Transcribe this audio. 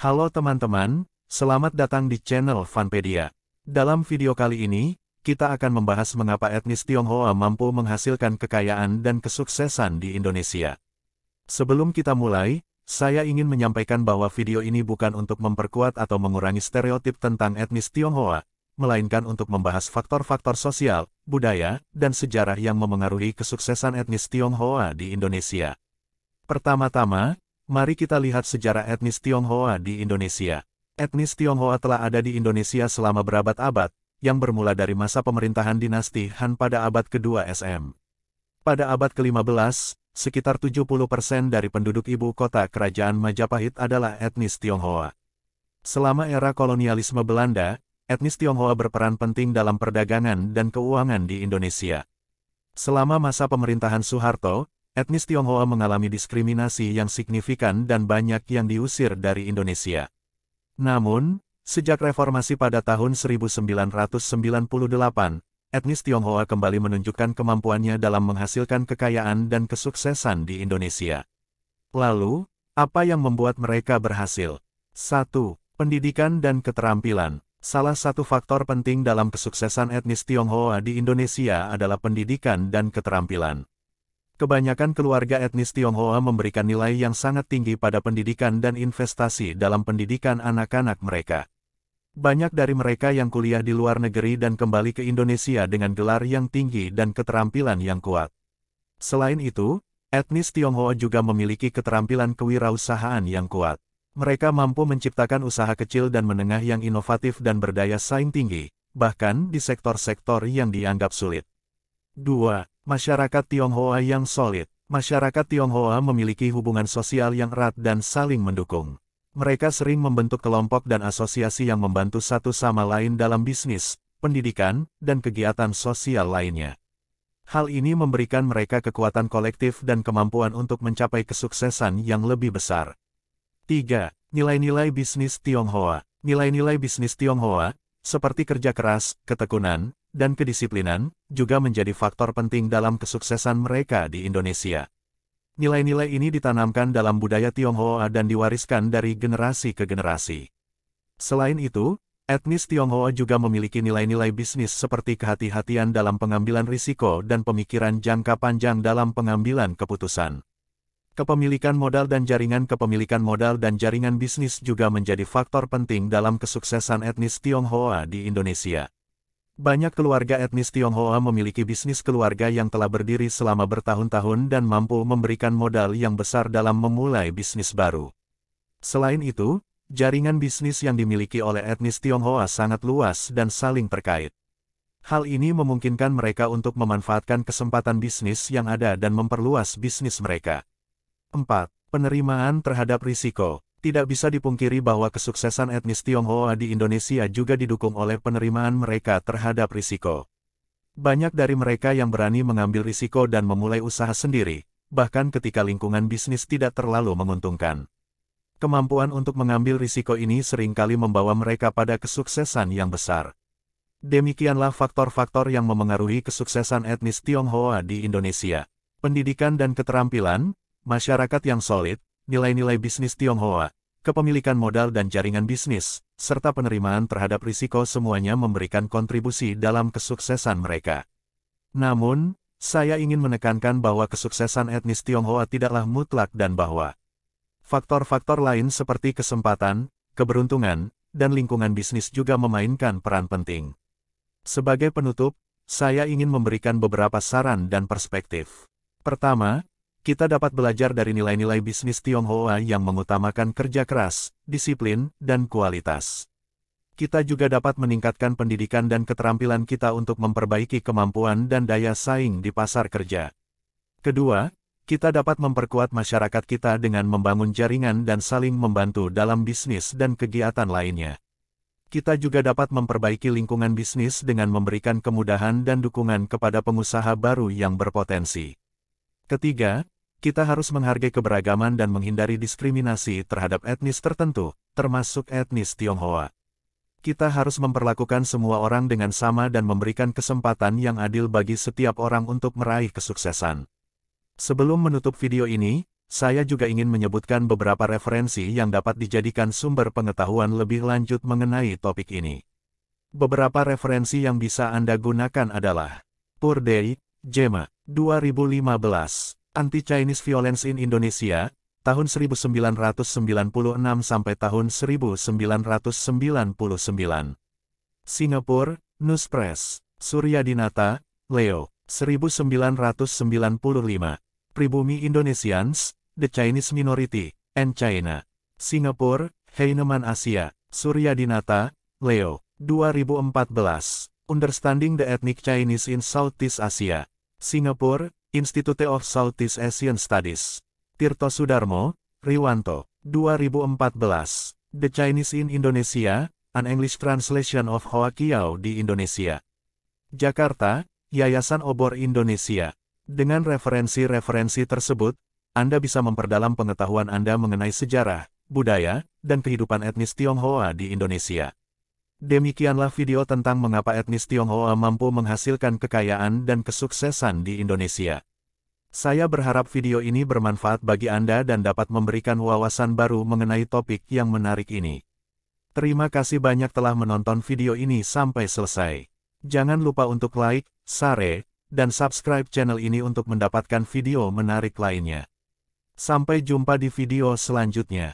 Halo teman-teman, selamat datang di channel Funpedia. Dalam video kali ini, kita akan membahas mengapa etnis Tionghoa mampu menghasilkan kekayaan dan kesuksesan di Indonesia. Sebelum kita mulai, saya ingin menyampaikan bahwa video ini bukan untuk memperkuat atau mengurangi stereotip tentang etnis Tionghoa, melainkan untuk membahas faktor-faktor sosial, budaya, dan sejarah yang memengaruhi kesuksesan etnis Tionghoa di Indonesia. Pertama-tama, mari kita lihat sejarah etnis Tionghoa di Indonesia. Etnis Tionghoa telah ada di Indonesia selama berabad-abad, yang bermula dari masa pemerintahan dinasti Han pada abad kedua SM. Pada abad ke-15, sekitar 70% dari penduduk ibu kota kerajaan Majapahit adalah etnis Tionghoa. Selama era kolonialisme Belanda, etnis Tionghoa berperan penting dalam perdagangan dan keuangan di Indonesia. Selama masa pemerintahan Soeharto, etnis Tionghoa mengalami diskriminasi yang signifikan dan banyak yang diusir dari Indonesia. Namun, sejak reformasi pada tahun 1998, etnis Tionghoa kembali menunjukkan kemampuannya dalam menghasilkan kekayaan dan kesuksesan di Indonesia. Lalu, apa yang membuat mereka berhasil? 1. Pendidikan dan keterampilan. Salah satu faktor penting dalam kesuksesan etnis Tionghoa di Indonesia adalah pendidikan dan keterampilan. Kebanyakan keluarga etnis Tionghoa memberikan nilai yang sangat tinggi pada pendidikan dan investasi dalam pendidikan anak-anak mereka. Banyak dari mereka yang kuliah di luar negeri dan kembali ke Indonesia dengan gelar yang tinggi dan keterampilan yang kuat. Selain itu, etnis Tionghoa juga memiliki keterampilan kewirausahaan yang kuat. Mereka mampu menciptakan usaha kecil dan menengah yang inovatif dan berdaya saing tinggi, bahkan di sektor-sektor yang dianggap sulit. 2. Masyarakat Tionghoa yang solid. Masyarakat Tionghoa memiliki hubungan sosial yang erat dan saling mendukung. Mereka sering membentuk kelompok dan asosiasi yang membantu satu sama lain dalam bisnis, pendidikan, dan kegiatan sosial lainnya. Hal ini memberikan mereka kekuatan kolektif dan kemampuan untuk mencapai kesuksesan yang lebih besar. 3. Nilai-nilai bisnis Tionghoa. Nilai-nilai bisnis Tionghoa, seperti kerja keras, ketekunan, dan kedisiplinan, juga menjadi faktor penting dalam kesuksesan mereka di Indonesia. Nilai-nilai ini ditanamkan dalam budaya Tionghoa dan diwariskan dari generasi ke generasi. Selain itu, etnis Tionghoa juga memiliki nilai-nilai bisnis seperti kehati-hatian dalam pengambilan risiko dan pemikiran jangka panjang dalam pengambilan keputusan. Kepemilikan modal dan jaringan bisnis juga menjadi faktor penting dalam kesuksesan etnis Tionghoa di Indonesia. Banyak keluarga etnis Tionghoa memiliki bisnis keluarga yang telah berdiri selama bertahun-tahun dan mampu memberikan modal yang besar dalam memulai bisnis baru. Selain itu, jaringan bisnis yang dimiliki oleh etnis Tionghoa sangat luas dan saling terkait. Hal ini memungkinkan mereka untuk memanfaatkan kesempatan bisnis yang ada dan memperluas bisnis mereka. 4. Penerimaan terhadap risiko. Tidak bisa dipungkiri bahwa kesuksesan etnis Tionghoa di Indonesia juga didukung oleh penerimaan mereka terhadap risiko. Banyak dari mereka yang berani mengambil risiko dan memulai usaha sendiri, bahkan ketika lingkungan bisnis tidak terlalu menguntungkan. Kemampuan untuk mengambil risiko ini seringkali membawa mereka pada kesuksesan yang besar. Demikianlah faktor-faktor yang memengaruhi kesuksesan etnis Tionghoa di Indonesia. Pendidikan dan keterampilan, masyarakat yang solid, nilai-nilai bisnis Tionghoa, kepemilikan modal dan jaringan bisnis, serta penerimaan terhadap risiko semuanya memberikan kontribusi dalam kesuksesan mereka. Namun, saya ingin menekankan bahwa kesuksesan etnis Tionghoa tidaklah mutlak dan bahwa faktor-faktor lain seperti kesempatan, keberuntungan, dan lingkungan bisnis juga memainkan peran penting. Sebagai penutup, saya ingin memberikan beberapa saran dan perspektif. Pertama, kita dapat belajar dari nilai-nilai bisnis Tionghoa yang mengutamakan kerja keras, disiplin, dan kualitas. Kita juga dapat meningkatkan pendidikan dan keterampilan kita untuk memperbaiki kemampuan dan daya saing di pasar kerja. Kedua, kita dapat memperkuat masyarakat kita dengan membangun jaringan dan saling membantu dalam bisnis dan kegiatan lainnya. Kita juga dapat memperbaiki lingkungan bisnis dengan memberikan kemudahan dan dukungan kepada pengusaha baru yang berpotensi. Ketiga, kita harus menghargai keberagaman dan menghindari diskriminasi terhadap etnis tertentu, termasuk etnis Tionghoa. Kita harus memperlakukan semua orang dengan sama dan memberikan kesempatan yang adil bagi setiap orang untuk meraih kesuksesan. Sebelum menutup video ini, saya juga ingin menyebutkan beberapa referensi yang dapat dijadikan sumber pengetahuan lebih lanjut mengenai topik ini. Beberapa referensi yang bisa Anda gunakan adalah Purday, Gemma, 2015, Anti-Chinese Violence in Indonesia, tahun 1996 sampai tahun 1999. Singapura, Newspress, Suryadinata, Leo, 1995. Pribumi Indonesians, The Chinese Minority, and China. Singapura, Heinemann Asia, Suryadinata, Leo, 2014. Understanding the Ethnic Chinese in Southeast Asia. Singapura, Institute of Southeast Asian Studies. Tirto Sudarmo, Riwanto, 2014. The Chinese in Indonesia, An English Translation of Hoa Kiao di Indonesia. Jakarta, Yayasan Obor Indonesia. Dengan referensi-referensi tersebut, Anda bisa memperdalam pengetahuan Anda mengenai sejarah, budaya, dan kehidupan etnis Tionghoa di Indonesia. Demikianlah video tentang mengapa etnis Tionghoa mampu menghasilkan kekayaan dan kesuksesan di Indonesia. Saya berharap video ini bermanfaat bagi Anda dan dapat memberikan wawasan baru mengenai topik yang menarik ini. Terima kasih banyak telah menonton video ini sampai selesai. Jangan lupa untuk like, share, dan subscribe channel ini untuk mendapatkan video menarik lainnya. Sampai jumpa di video selanjutnya.